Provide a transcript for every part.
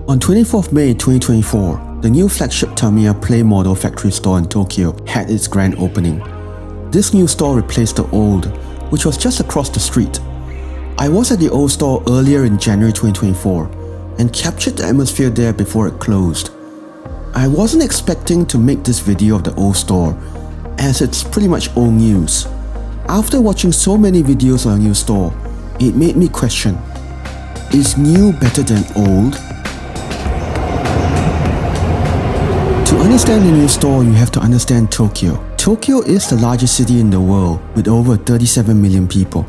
On 24th May 2024, the new flagship Tamiya Plamodel Factory store in Tokyo had its grand opening. This new store replaced the old, which was just across the street. I was at the old store earlier in January 2024 and captured the atmosphere there before it closed. I wasn't expecting to make this video of the old store, as it's pretty much old news. After watching so many videos on a new store, it made me question, is new better than old? To understand the new store, you have to understand Tokyo. Tokyo is the largest city in the world with over 37 million people.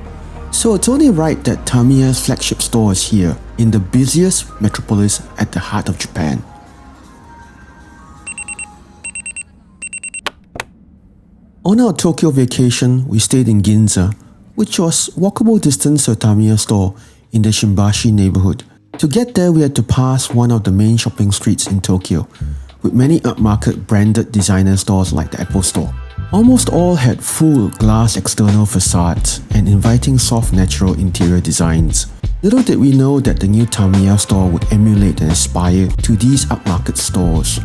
So it's only right that Tamiya's flagship store is here, in the busiest metropolis at the heart of Japan. On our Tokyo vacation, we stayed in Ginza, which was walkable distance to a Tamiya store in the Shimbashi neighborhood. To get there, we had to pass one of the main shopping streets in Tokyo, with many upmarket branded designer stores like the Apple Store. Almost all had full glass external facades and inviting soft natural interior designs. Little did we know that the new Tamiya store would emulate and aspire to these upmarket stores.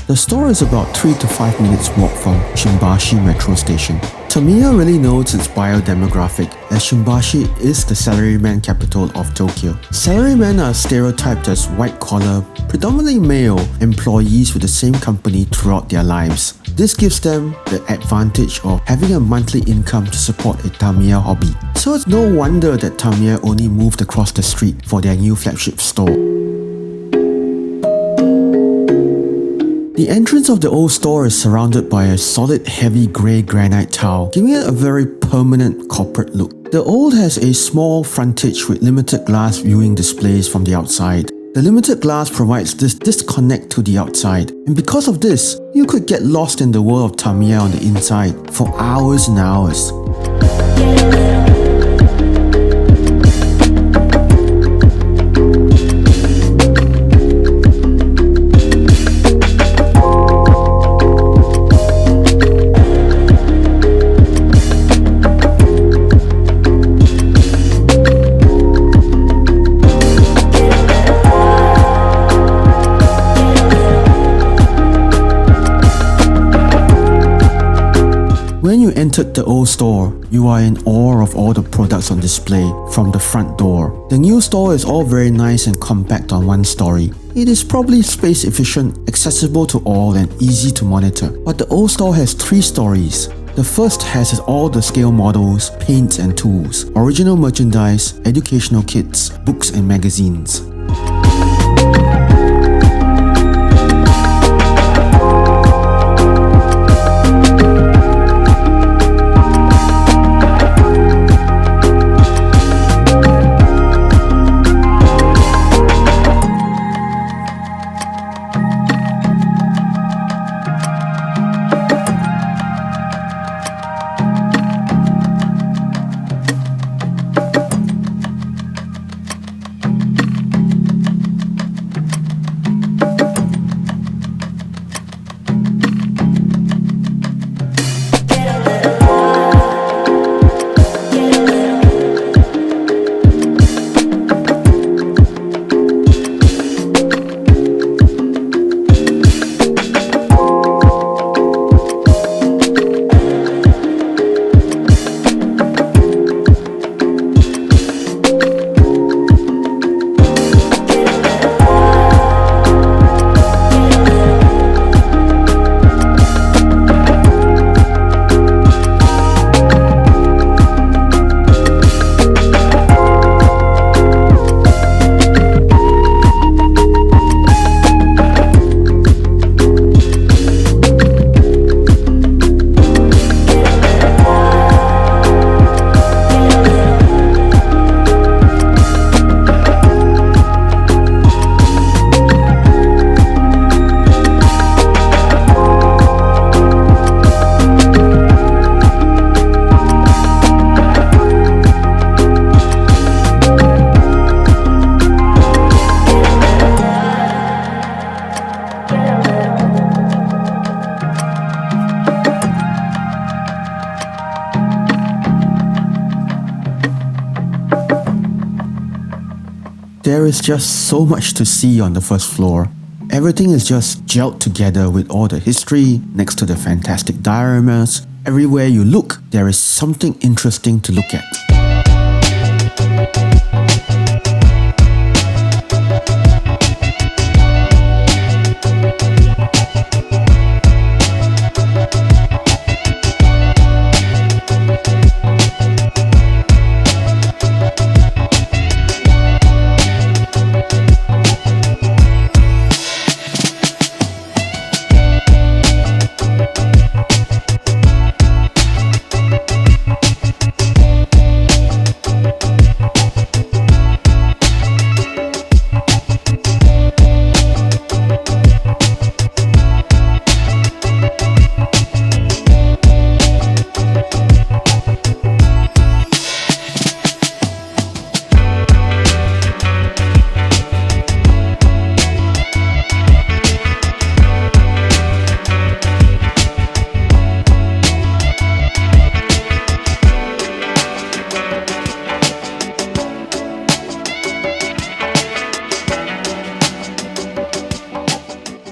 The store is about 3 to 5 minutes walk from Shimbashi metro station. Tamiya really knows its biodemographic, as Shimbashi is the salaryman capital of Tokyo. Salarymen are stereotyped as white-collar, predominantly male employees with the same company throughout their lives. This gives them the advantage of having a monthly income to support a Tamiya hobby. So it's no wonder that Tamiya only moved across the street for their new flagship store. The entrance of the old store is surrounded by a solid heavy grey granite tile, giving it a very permanent corporate look. The old has a small frontage with limited glass viewing displays from the outside. The limited glass provides this disconnect to the outside, and because of this, you could get lost in the world of Tamiya on the inside for hours and hours. When you entered the old store, you are in awe of all the products on display from the front door. The new store is all very nice and compact on one story. It is probably space efficient, accessible to all and easy to monitor. But the old store has 3 stories. The first has all the scale models, paints and tools, original merchandise, educational kits, books and magazines. there is just so much to see on the first floor. Everything is just gelled together with all the history next to the fantastic dioramas. Everywhere you look, there is something interesting to look at.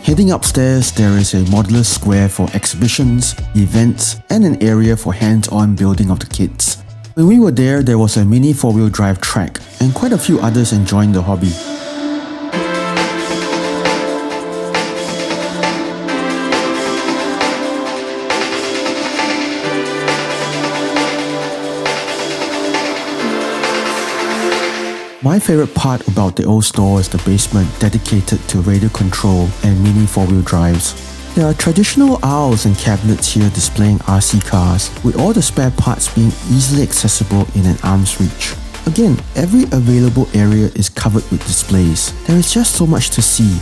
Heading upstairs, there is a modular square for exhibitions, events, and an area for hands-on building of the kits. When we were there was a mini 4-wheel drive track, and quite a few others enjoying the hobby. My favorite part about the old store is the basement dedicated to radio control and mini 4-wheel drives. There are traditional aisles and cabinets here displaying RC cars, with all the spare parts being easily accessible in an arm's reach. Again, every available area is covered with displays. There is just so much to see.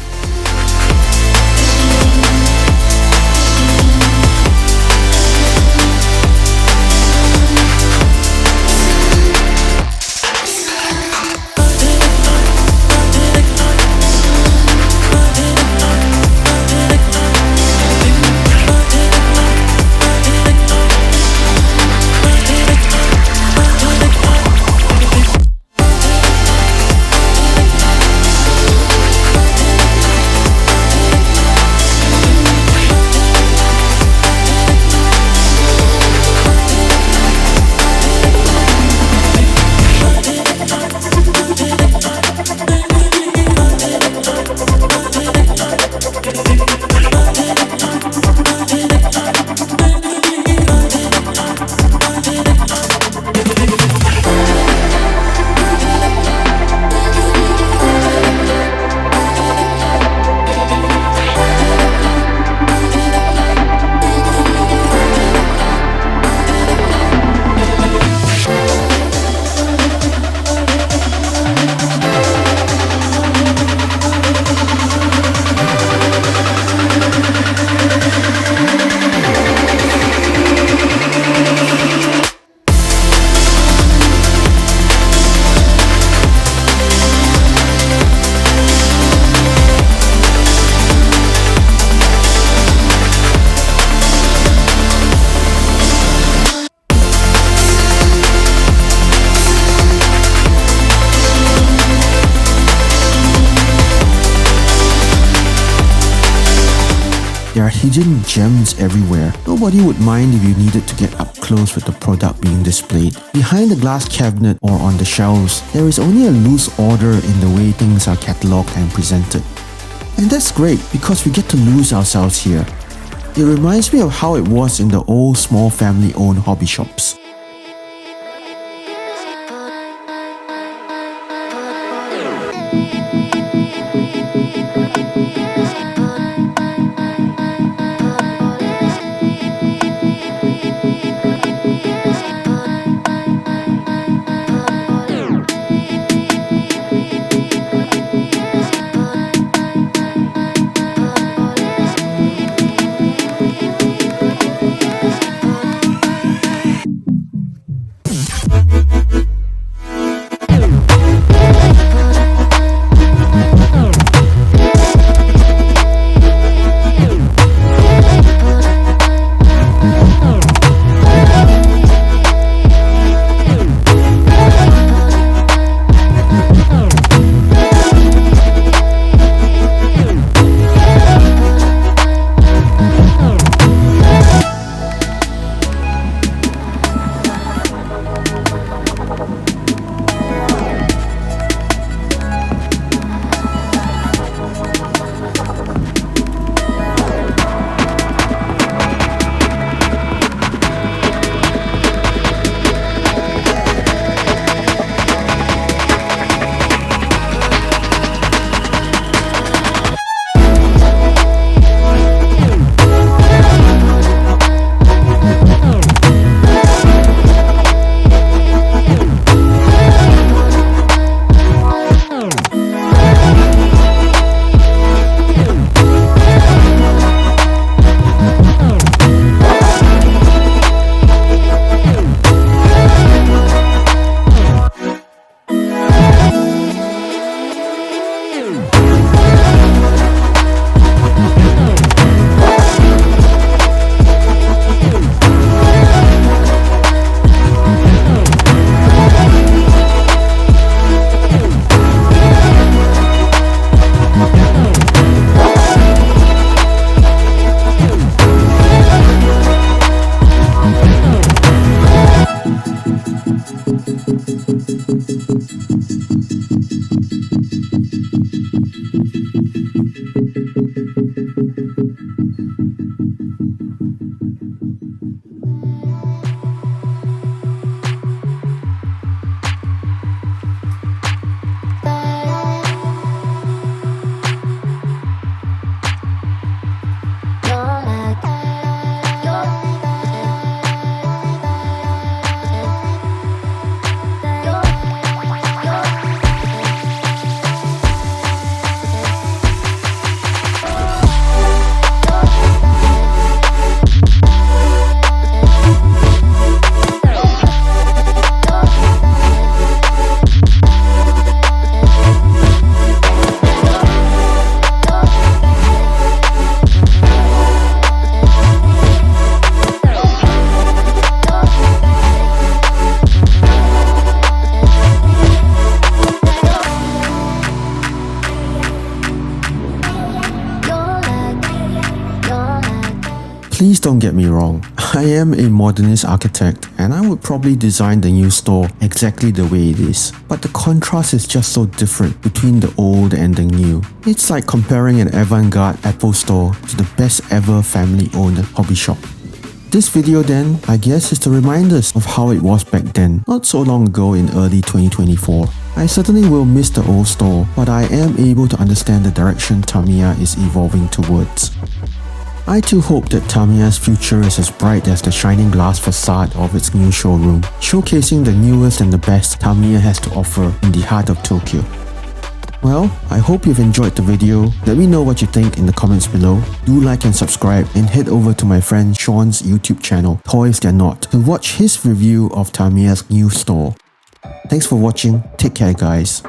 There are hidden gems everywhere. Nobody would mind if you needed to get up close with the product being displayed. Behind the glass cabinet or on the shelves, there is only a loose order in the way things are catalogued and presented. And that's great because we get to lose ourselves here. It reminds me of how it was in the old small family-owned hobby shops. Please don't get me wrong, I am a modernist architect and I would probably design the new store exactly the way it is. But the contrast is just so different between the old and the new. It's like comparing an avant-garde Apple store to the best ever family-owned hobby shop. This video then, I guess, is to remind us of how it was back then, not so long ago in early 2024. I certainly will miss the old store, but I am able to understand the direction Tamiya is evolving towards. I too hope that Tamiya's future is as bright as the shining glass facade of its new showroom, showcasing the newest and the best Tamiya has to offer in the heart of Tokyo. Well, I hope you've enjoyed the video. Let me know what you think in the comments below. Do like and subscribe and head over to my friend Sean's YouTube channel, Toys They're Not, to watch his review of Tamiya's new store. Thanks for watching. Take care, guys.